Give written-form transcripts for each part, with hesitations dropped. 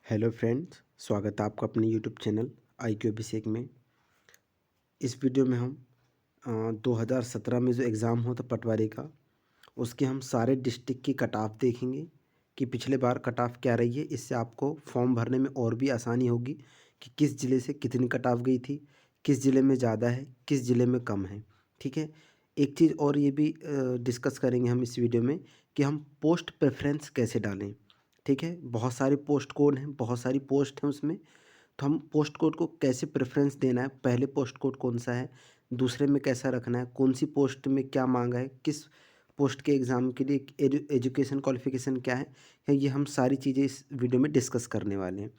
Hello friends, स्वागत है आपका अपने यूट्यूब चैनल IQ अभिषेक में। इस वीडियो में हम 2017 में जो एग्ज़ाम हुआ था पटवारी का, उसके हम सारे डिस्ट्रिक्ट की कट ऑफ देखेंगे कि पिछले बार कट ऑफ क्या रही है। इससे आपको फॉर्म भरने में और भी आसानी होगी कि किस ज़िले से कितनी कट ऑफ गई थी, किस ज़िले में ज़्यादा है, किस ज़िले में कम है। ठीक है। एक चीज़ और ये भी डिस्कस करेंगे हम इस वीडियो में कि हम पोस्ट प्रेफरेंस कैसे डालें। ठीक है। बहुत सारे पोस्ट कोड हैं, बहुत सारी पोस्ट हैं उसमें। तो हम पोस्ट कोड को कैसे प्रेफरेंस देना है, पहले पोस्ट कोड कौन सा है, दूसरे में कैसा रखना है, कौन सी पोस्ट में क्या मांगा है, किस पोस्ट के एग्ज़ाम के लिए एजुकेशन क्वालिफ़िकेशन क्या है, ये हम सारी चीज़ें इस वीडियो में डिस्कस करने वाले हैं।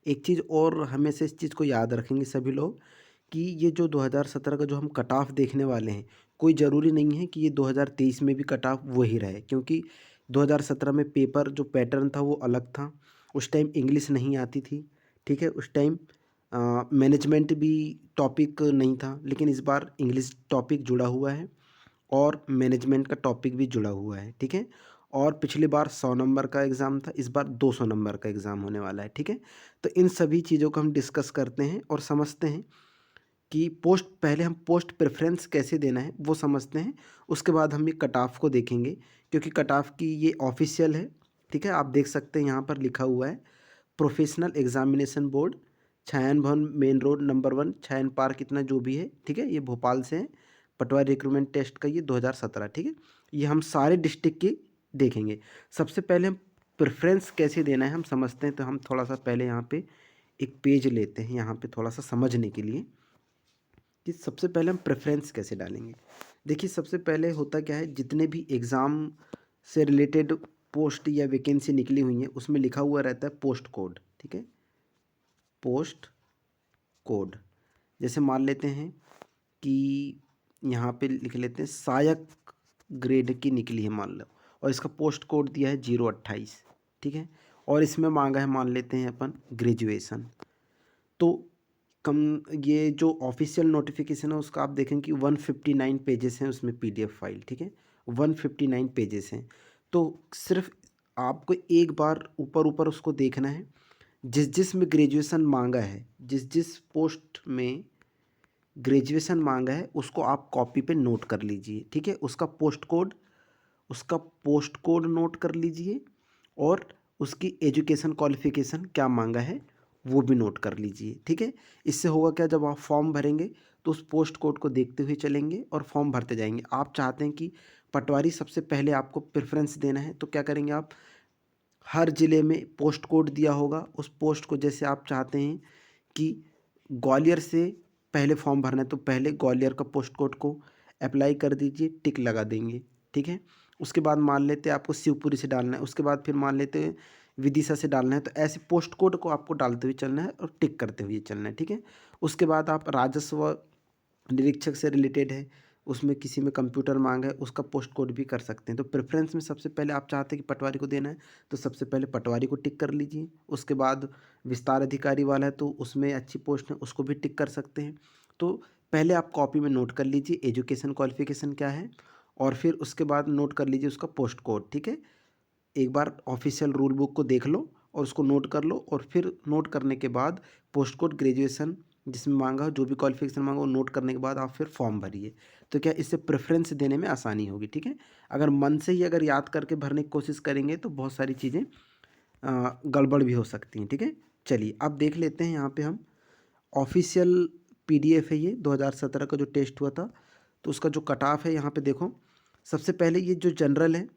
एक चीज़ और हमेशा इस चीज़ को याद रखेंगे सभी लोग कि ये जो 2017 का जो हम कट ऑफ देखने वाले हैं, कोई ज़रूरी नहीं है कि ये 2023 में भी कट ऑफ वही रहे, क्योंकि 2017 में पेपर जो पैटर्न था वो अलग था। उस टाइम इंग्लिश नहीं आती थी। ठीक है। उस टाइम मैनेजमेंट भी टॉपिक नहीं था, लेकिन इस बार इंग्लिश टॉपिक जुड़ा हुआ है और मैनेजमेंट का टॉपिक भी जुड़ा हुआ है। ठीक है। और पिछली बार 100 नंबर का एग्ज़ाम था, इस बार 200 नंबर का एग्ज़ाम होने वाला है। ठीक है। तो इन सभी चीज़ों को हम डिस्कस करते हैं और समझते हैं कि पहले हम पोस्ट प्रेफ़रेंस कैसे देना है वो समझते हैं। उसके बाद हम ये कट ऑफ को देखेंगे, क्योंकि कट ऑफ की ये ऑफ़िशियल है। ठीक है। आप देख सकते हैं यहाँ पर लिखा हुआ है प्रोफेशनल एग्जामिनेशन बोर्ड, छायन भवन मेन रोड नंबर 1, छायन पार्क, इतना जो भी है। ठीक है। ये भोपाल से है। पटवारी रिक्रूटमेंट टेस्ट का ये 2017। ठीक है। ये हम सारे डिस्ट्रिक्ट की देखेंगे। सबसे पहले हम प्रेफरेंस कैसे देना है हम समझते हैं। तो हम थोड़ा सा पहले यहाँ पे एक पेज लेते हैं, यहाँ पे थोड़ा सा समझने के लिए कि सबसे पहले हम प्रेफरेंस कैसे डालेंगे। देखिए, सबसे पहले होता क्या है, जितने भी एग्ज़ाम से रिलेटेड पोस्ट या वैकेंसी निकली हुई है उसमें लिखा हुआ रहता है पोस्ट कोड। ठीक है। पोस्ट कोड, जैसे मान लेते हैं कि यहाँ पे लिख लेते हैं सहायक ग्रेड की निकली है मान लो, और इसका पोस्ट कोड दिया है 028। ठीक है। और इसमें मांगा है मान लेते हैं अपन ग्रेजुएशन। तो कम, ये जो ऑफिशियल नोटिफिकेशन है उसका आप देखें कि 159 पेजेस हैं उसमें PDF फाइल। ठीक है। 159 पेजेस हैं। तो सिर्फ आपको एक बार ऊपर ऊपर उसको देखना है। जिस जिस में ग्रेजुएशन मांगा है, जिस जिस पोस्ट में ग्रेजुएशन मांगा है उसको आप कॉपी पे नोट कर लीजिए। ठीक है। उसका पोस्ट कोड नोट कर लीजिए और उसकी एजुकेशन क्वालिफ़िकेशन क्या मांगा है वो भी नोट कर लीजिए। ठीक है। इससे होगा क्या, जब आप फॉर्म भरेंगे तो उस पोस्ट कोड को देखते हुए चलेंगे और फॉर्म भरते जाएंगे। आप चाहते हैं कि पटवारी सबसे पहले आपको प्रेफरेंस देना है, तो क्या करेंगे आप, हर ज़िले में पोस्ट कोड दिया होगा, उस पोस्ट को जैसे आप चाहते हैं कि ग्वालियर से पहले फॉर्म भरना है तो पहले ग्वालियर का पोस्ट कोड को अप्लाई कर दीजिए, टिक लगा देंगे। ठीक है। उसके बाद मान लेते हैं आपको शिवपुरी से डालना है, उसके बाद फिर मान लेते हैं विदिशा से डालना है। तो ऐसे पोस्ट कोड को आपको डालते हुए चलना है और टिक करते हुए चलना है। ठीक है। उसके बाद आप राजस्व निरीक्षक से रिलेटेड है, उसमें किसी में कंप्यूटर मांग है, उसका पोस्ट कोड भी कर सकते हैं। तो प्रेफरेंस में सबसे पहले आप चाहते हैं कि पटवारी को देना है तो सबसे पहले पटवारी को टिक कर लीजिए। उसके बाद विस्तार अधिकारी वाला है तो उसमें अच्छी पोस्ट है, उसको भी टिक कर सकते हैं। तो पहले आप कॉपी में नोट कर लीजिए एजुकेशन क्वालिफिकेशन क्या है, और फिर उसके बाद नोट कर लीजिए उसका पोस्ट कोड। ठीक है। एक बार ऑफिशियल रूल बुक को देख लो और उसको नोट कर लो, और फिर नोट करने के बाद पोस्ट कोड ग्रेजुएशन जिसमें मांगा, जो भी क्वालिफिकेशन मांगा वो नोट करने के बाद आप फिर फॉर्म भरिए। तो क्या, इससे प्रेफरेंस देने में आसानी होगी। ठीक है। अगर मन से ही अगर याद करके भरने की कोशिश करेंगे तो बहुत सारी चीज़ें गड़बड़ भी हो सकती हैं। ठीक है। चलिए अब देख लेते हैं, यहाँ पे हम ऑफिशियल PDF है ये 2017 का जो टेस्ट हुआ था, तो उसका जो कट ऑफ है यहाँ पे देखो। सबसे पहले ये जो जनरल है,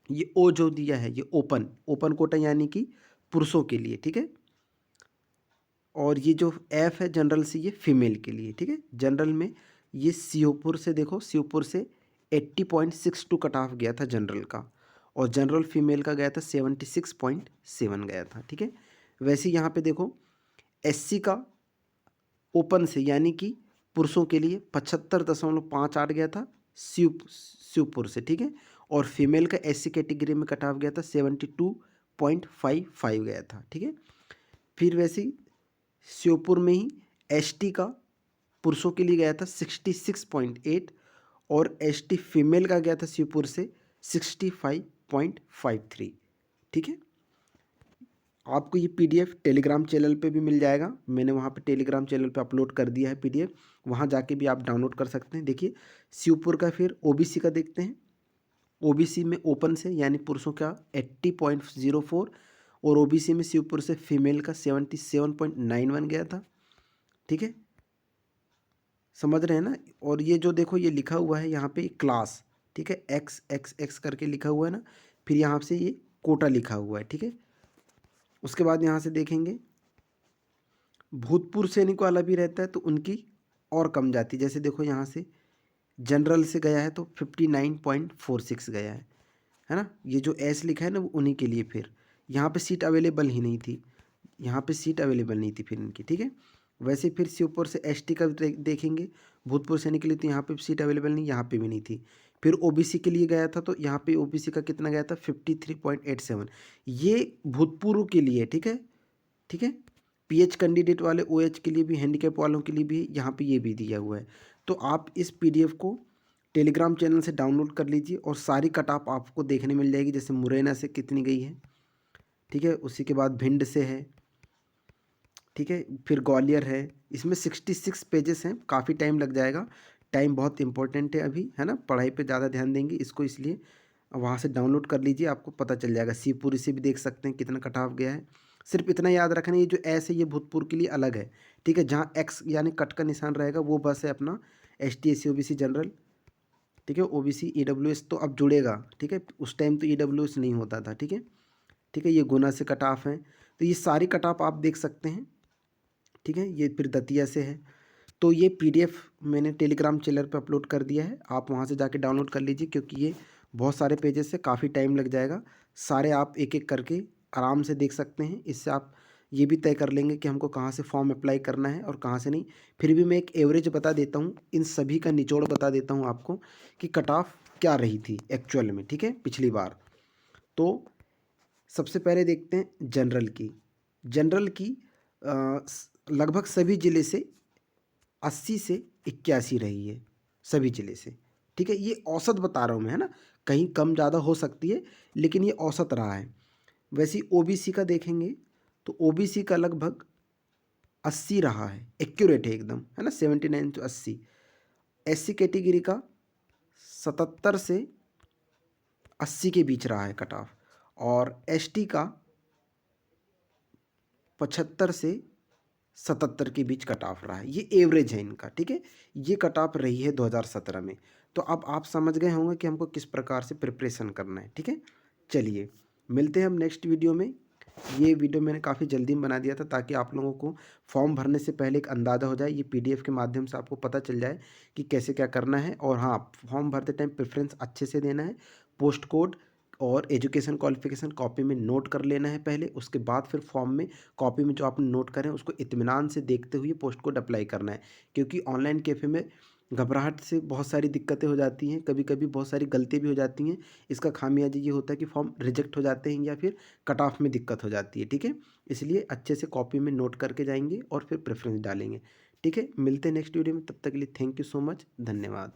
ये ओ जो दिया है ये ओपन ओपन कोटा यानी कि पुरुषों के लिए। ठीक है। और ये जो F है जनरल से, ये फीमेल के लिए। ठीक है। जनरल में ये श्योपुर से, देखो श्योपुर से 80.62 कट ऑफ गया था जनरल का, और जनरल फीमेल का गया था 76.7 गया था। ठीक है। वैसे यहाँ पे देखो SC का ओपन से यानी कि पुरुषों के लिए 75.58 गया था शिवपुर से। ठीक है। और फीमेल का SC कैटेगरी में कट ऑफ गया था 72.55 गया था। ठीक है। फिर वैसे ही श्योपुर में ही ST का पुरुषों के लिए गया था 66.8, और ST फीमेल का गया था शिवपुर से 65.53। ठीक है। आपको ये पीडीएफ टेलीग्राम चैनल पे भी मिल जाएगा। मैंने वहाँ पे टेलीग्राम चैनल पे अपलोड कर दिया है पीडीएफ, वहाँ जाके भी आप डाउनलोड कर सकते हैं। देखिए शिवपुर का फिर ओबीसी का देखते हैं। ओबीसी में ओपन से यानी पुरुषों का 80.04 और ओबीसी में शिवपुर से फीमेल का 77.91 गया था। ठीक है, समझ रहे हैं ना। और ये जो देखो ये लिखा हुआ है यहाँ पे क्लास, ठीक है, एक्स एक्स एक्स करके लिखा हुआ है ना, फिर यहाँ से ये कोटा लिखा हुआ है। ठीक है, उसके बाद यहाँ से देखेंगे भूतपूर्व सैनिक वाला भी रहता है तो उनकी और कम जाती, जैसे देखो यहाँ से जनरल से गया है तो 59.46 गया है ना। ये जो एस लिखा है ना वो उन्हीं के लिए, फिर यहाँ पे सीट अवेलेबल ही नहीं थी, यहाँ पे सीट अवेलेबल नहीं थी फिर इनकी। ठीक है, वैसे फिर शिवपुर से एसटी का देखेंगे, भूतपूर्व सैनिक के लिए तो यहाँ पे सीट अवेलेबल नहीं, यहाँ पे भी नहीं थी। फिर ओबीसी के लिए गया था तो यहाँ पे ओबीसी का कितना गया था 53.87, ये भूतपूर्व के लिए। ठीक है, ठीक है, पीएच कैंडिडेट वाले ओएच के लिए भी, हैंडीकैप वालों के लिए भी यहाँ पे ये भी दिया हुआ है। तो आप इस पीडीएफ को टेलीग्राम चैनल से डाउनलोड कर लीजिए और सारी कट ऑफ आपको देखने मिल जाएगी, जैसे मुरैना से कितनी गई है। ठीक है, उसी के बाद भिंड से है। ठीक है, फिर ग्वालियर है। इसमें 66 पेजेस हैं, काफ़ी टाइम लग जाएगा। टाइम बहुत इंपॉर्टेंट है अभी, है ना, पढ़ाई पे ज़्यादा ध्यान देंगे इसको, इसलिए वहाँ से डाउनलोड कर लीजिए, आपको पता चल जाएगा। शिवपुरी से भी देख सकते हैं कितना कट ऑफ गया है। सिर्फ इतना याद रखना, ये जो एस है ये भूतपूर्व के लिए अलग है। ठीक है, जहाँ एक्स यानी कट का निशान रहेगा वो बस है अपना ST SC OBC जनरल। ठीक है, OBC EWS तो अब जुड़ेगा। ठीक है, उस टाइम तो EWS नहीं होता था। ठीक है, ठीक है, ये गुना से कट ऑफ है, तो ये सारी कट ऑफ आप देख सकते हैं। ठीक है, ये फिर दतिया से है। तो ये पीडीएफ मैंने टेलीग्राम चैनल पे अपलोड कर दिया है, आप वहाँ से जाके डाउनलोड कर लीजिए, क्योंकि ये बहुत सारे पेजेस से काफ़ी टाइम लग जाएगा। सारे आप एक एक करके आराम से देख सकते हैं, इससे आप ये भी तय कर लेंगे कि हमको कहाँ से फॉर्म अप्लाई करना है और कहाँ से नहीं। फिर भी मैं एक एवरेज बता देता हूँ, इन सभी का निचोड़ बता देता हूँ आपको कि कट ऑफ क्या रही थी एक्चुअल में। ठीक है, पिछली बार। तो सबसे पहले देखते हैं जनरल की। जनरल की लगभग सभी ज़िले से 80 से 81 रही है, सभी ज़िले से। ठीक है, ये औसत बता रहा हूँ मैं, है ना, कहीं कम ज़्यादा हो सकती है, लेकिन ये औसत रहा है। वैसे ही ओबीसी का देखेंगे तो ओबीसी का लगभग 80 रहा है, एक्यूरेट है एकदम, है ना, 79 to 80। SC कैटेगरी का 77 से 80 के बीच रहा है कट ऑफ, और ST का 75 से 77 के बीच कट ऑफ रहा है। ये एवरेज है इनका। ठीक है, ये कट ऑफ रही है 2017 में। तो अब आप समझ गए होंगे कि हमको किस प्रकार से प्रिपरेशन करना है। ठीक है, चलिए मिलते हैं हम नेक्स्ट वीडियो में। ये वीडियो मैंने काफ़ी जल्दी में बना दिया था ताकि आप लोगों को फॉर्म भरने से पहले एक अंदाज़ा हो जाए, ये पीडीएफ के माध्यम से आपको पता चल जाए कि कैसे क्या करना है। और हाँ, फॉर्म भरते टाइम प्रेफरेंस अच्छे से देना है, पोस्ट कोड और एजुकेशन क्वालिफिकेशन कॉपी में नोट कर लेना है पहले, उसके बाद फिर फॉर्म में कॉपी में जो आपने नोट करें उसको इत्मीनान से देखते हुए पोस्ट कोड अप्लाई करना है। क्योंकि ऑनलाइन कैफ़े में घबराहट से बहुत सारी दिक्कतें हो जाती हैं, कभी कभी बहुत सारी गलतियाँ भी हो जाती हैं। इसका खामियाजा ये होता है कि फॉर्म रिजेक्ट हो जाते हैं या फिर कट ऑफ में दिक्कत हो जाती है। ठीक है, इसलिए अच्छे से कॉपी में नोट करके जाएंगे और फिर प्रेफरेंस डालेंगे। ठीक है, मिलते हैं नेक्स्ट वीडियो में, तब तक के लिए थैंक यू सो मच, धन्यवाद।